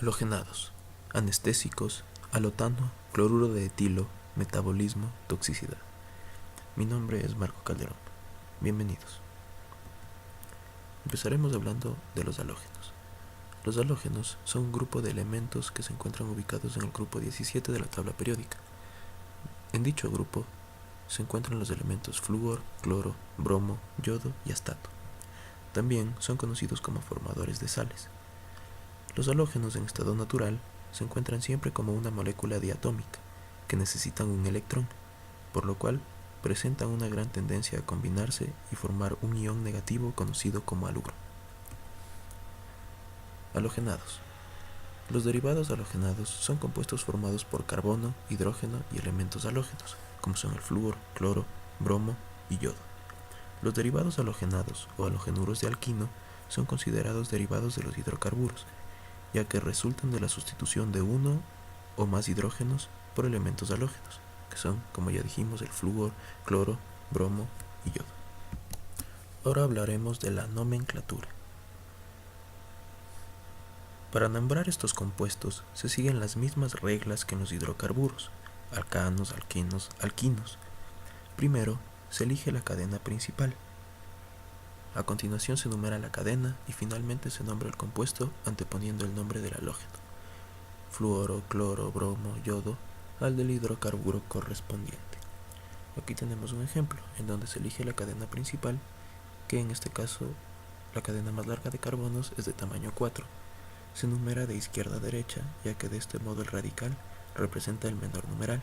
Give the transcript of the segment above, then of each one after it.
Halogenados, anestésicos, halotano, cloruro de etilo, metabolismo, toxicidad. Mi nombre es Marco Calderón. Bienvenidos. Empezaremos hablando de los halógenos. Los halógenos son un grupo de elementos que se encuentran ubicados en el grupo 17 de la tabla periódica. En dicho grupo se encuentran los elementos flúor, cloro, bromo, yodo y astato. También son conocidos como formadores de sales. Los halógenos en estado natural se encuentran siempre como una molécula diatómica, que necesitan un electrón, por lo cual presentan una gran tendencia a combinarse y formar un ion negativo conocido como haluro. Halogenados. Los derivados halogenados son compuestos formados por carbono, hidrógeno y elementos halógenos, como son el flúor, cloro, bromo y yodo. Los derivados halogenados o halogenuros de alquino son considerados derivados de los hidrocarburos, ya que resultan de la sustitución de uno o más hidrógenos por elementos halógenos, que son, como ya dijimos, el flúor, cloro, bromo y yodo. Ahora hablaremos de la nomenclatura. Para nombrar estos compuestos se siguen las mismas reglas que en los hidrocarburos, alcanos, alquenos, alquinos. Primero se elige la cadena principal. A continuación se numera la cadena y finalmente se nombra el compuesto anteponiendo el nombre del halógeno, fluoro, cloro, bromo, yodo, al del hidrocarburo correspondiente. Aquí tenemos un ejemplo en donde se elige la cadena principal, que en este caso la cadena más larga de carbonos es de tamaño 4. Se numera de izquierda a derecha, ya que de este modo el radical representa el menor numeral.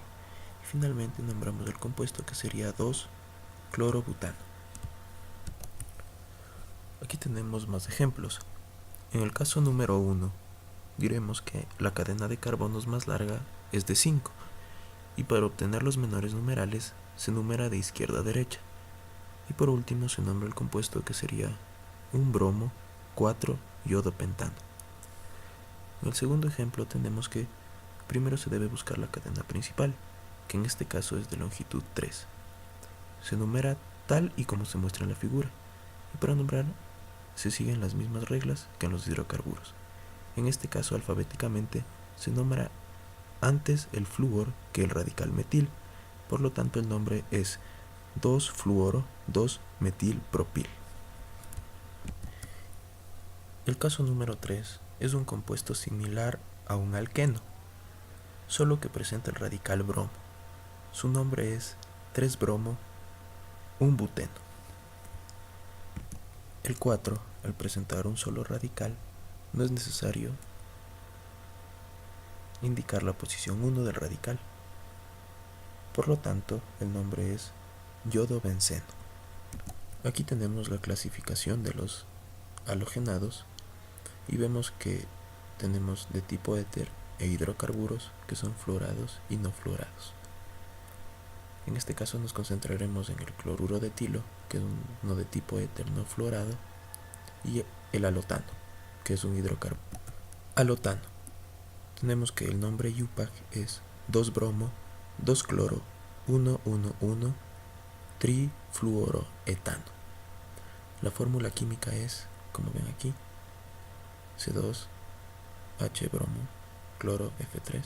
Y finalmente nombramos el compuesto, que sería 2-clorobutano. Aquí tenemos más ejemplos. En el caso número 1, diremos que la cadena de carbonos más larga es de 5, y para obtener los menores numerales se numera de izquierda a derecha. Y por último se nombra el compuesto, que sería un bromo 4-iodo-pentano. En el segundo ejemplo tenemos que primero se debe buscar la cadena principal, que en este caso es de longitud 3. Se numera tal y como se muestra en la figura, y para nombrar se siguen las mismas reglas que en los hidrocarburos. En este caso, alfabéticamente, se nombra antes el flúor que el radical metil, por lo tanto el nombre es 2-fluoro 2-metilpropil. El caso número 3 es un compuesto similar a un alqueno, solo que presenta el radical bromo. Su nombre es 3-bromo 1-buteno. El 4, al presentar un solo radical, no es necesario indicar la posición 1 del radical. Por lo tanto, el nombre es yodo-benceno. Aquí tenemos la clasificación de los halogenados y vemos que tenemos de tipo éter e hidrocarburos, que son fluorados y no fluorados. En este caso nos concentraremos en el cloruro de etilo, que es uno de tipo éter no fluorado, y el halotano, que es un hidrocarburo. Halotano. Tenemos que el nombre IUPAC es 2-bromo 2-cloro 1-1-1 trifluoroetano. La fórmula química es, como ven aquí, C2H-bromo cloro F3.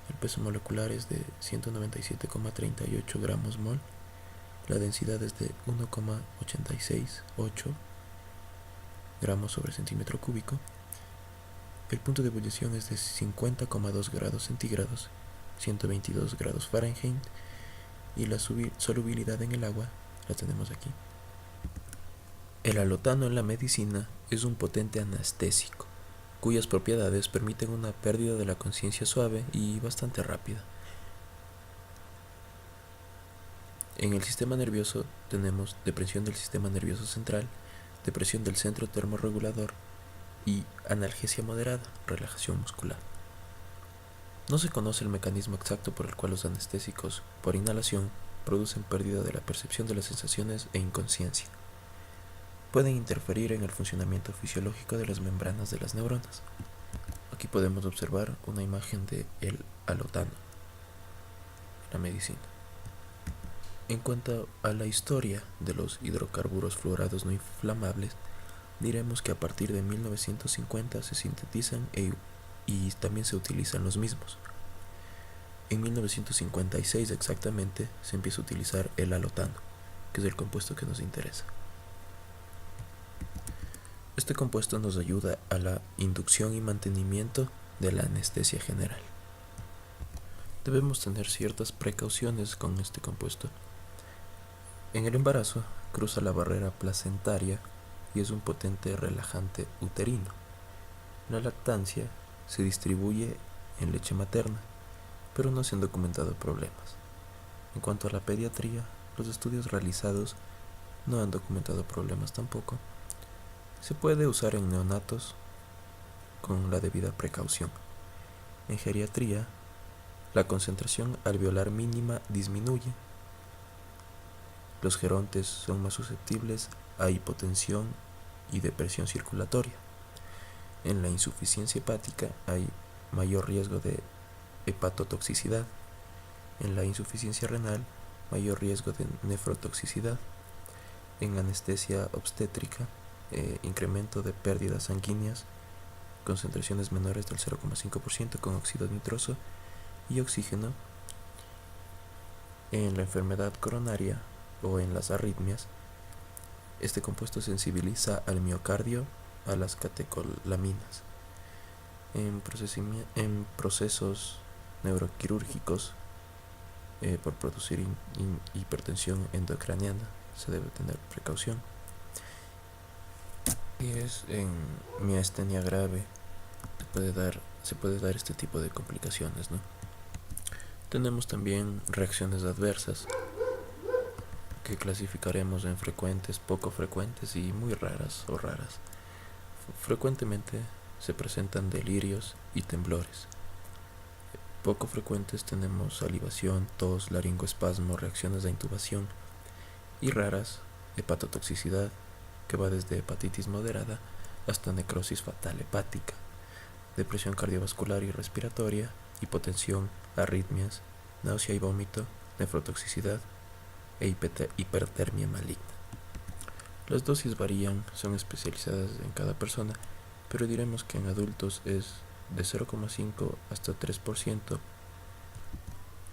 El peso molecular es de 197,38 gramos mol. La densidad es de 1,868 gramos sobre centímetro cúbico. El punto de ebullición es de 50,2 grados centígrados, 122 grados Fahrenheit, y la solubilidad en el agua la tenemos aquí. El halotano en la medicina es un potente anestésico, cuyas propiedades permiten una pérdida de la conciencia suave y bastante rápida. En el sistema nervioso tenemos depresión del sistema nervioso central, depresión del centro termorregulador y analgesia moderada, relajación muscular. No se conoce el mecanismo exacto por el cual los anestésicos, por inhalación, producen pérdida de la percepción de las sensaciones e inconsciencia. Pueden interferir en el funcionamiento fisiológico de las membranas de las neuronas. Aquí podemos observar una imagen de el halotano, la medicina. En cuanto a la historia de los hidrocarburos fluorados no inflamables, diremos que a partir de 1950 se sintetizan e y también se utilizan los mismos. En 1956 exactamente se empieza a utilizar el alotano, que es el compuesto que nos interesa. Este compuesto nos ayuda a la inducción y mantenimiento de la anestesia general. Debemos tener ciertas precauciones con este compuesto. En el embarazo cruza la barrera placentaria y es un potente relajante uterino. En la lactancia se distribuye en leche materna, pero no se han documentado problemas. En cuanto a la pediatría, los estudios realizados no han documentado problemas tampoco. Se puede usar en neonatos con la debida precaución. En geriatría, la concentración alveolar mínima disminuye. Los gerontes son más susceptibles a hipotensión y depresión circulatoria. En la insuficiencia hepática hay mayor riesgo de hepatotoxicidad. En la insuficiencia renal, mayor riesgo de nefrotoxicidad. En anestesia obstétrica, incremento de pérdidas sanguíneas, concentraciones menores del 0,5% con óxido nitroso y oxígeno. En la enfermedad coronaria o en las arritmias, este compuesto sensibiliza al miocardio a las catecolaminas. En procesos neuroquirúrgicos, por producir hipertensión endocraniana, se debe tener precaución. Y es en miastenia grave se puede dar este tipo de complicaciones, ¿no? Tenemos también reacciones adversas que clasificaremos en frecuentes, poco frecuentes y muy raras o raras. Frecuentemente se presentan delirios y temblores. Poco frecuentes tenemos salivación, tos, laringoespasmo, reacciones de intubación, y raras, hepatotoxicidad, que va desde hepatitis moderada hasta necrosis fatal hepática, depresión cardiovascular y respiratoria, hipotensión, arritmias, náusea y vómito, nefrotoxicidad e hipertermia maligna. Las dosis varían, son especializadas en cada persona, pero diremos que en adultos es de 0,5 hasta 3%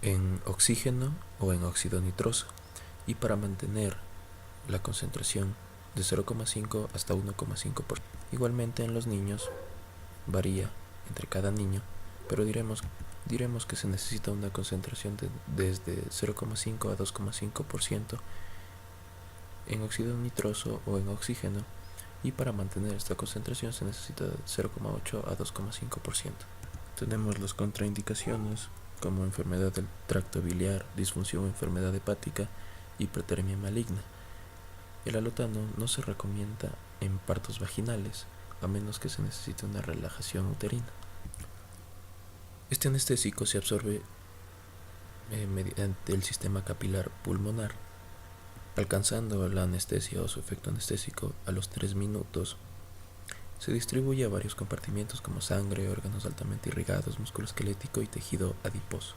en oxígeno o en óxido nitroso, y para mantener la concentración de 0,5 hasta 1,5%. Igualmente en los niños varía entre cada niño, pero diremos que se necesita una concentración desde 0,5 a 2,5% en óxido nitroso o en oxígeno, y para mantener esta concentración se necesita 0,8 a 2,5%. Tenemos las contraindicaciones como enfermedad del tracto biliar, disfunción o enfermedad hepática, hipertermia maligna. El alotano no se recomienda en partos vaginales, a menos que se necesite una relajación uterina. Este anestésico se absorbe mediante el sistema capilar pulmonar, alcanzando la anestesia o su efecto anestésico a los 3 minutos. Se distribuye a varios compartimientos como sangre, órganos altamente irrigados, músculo esquelético y tejido adiposo.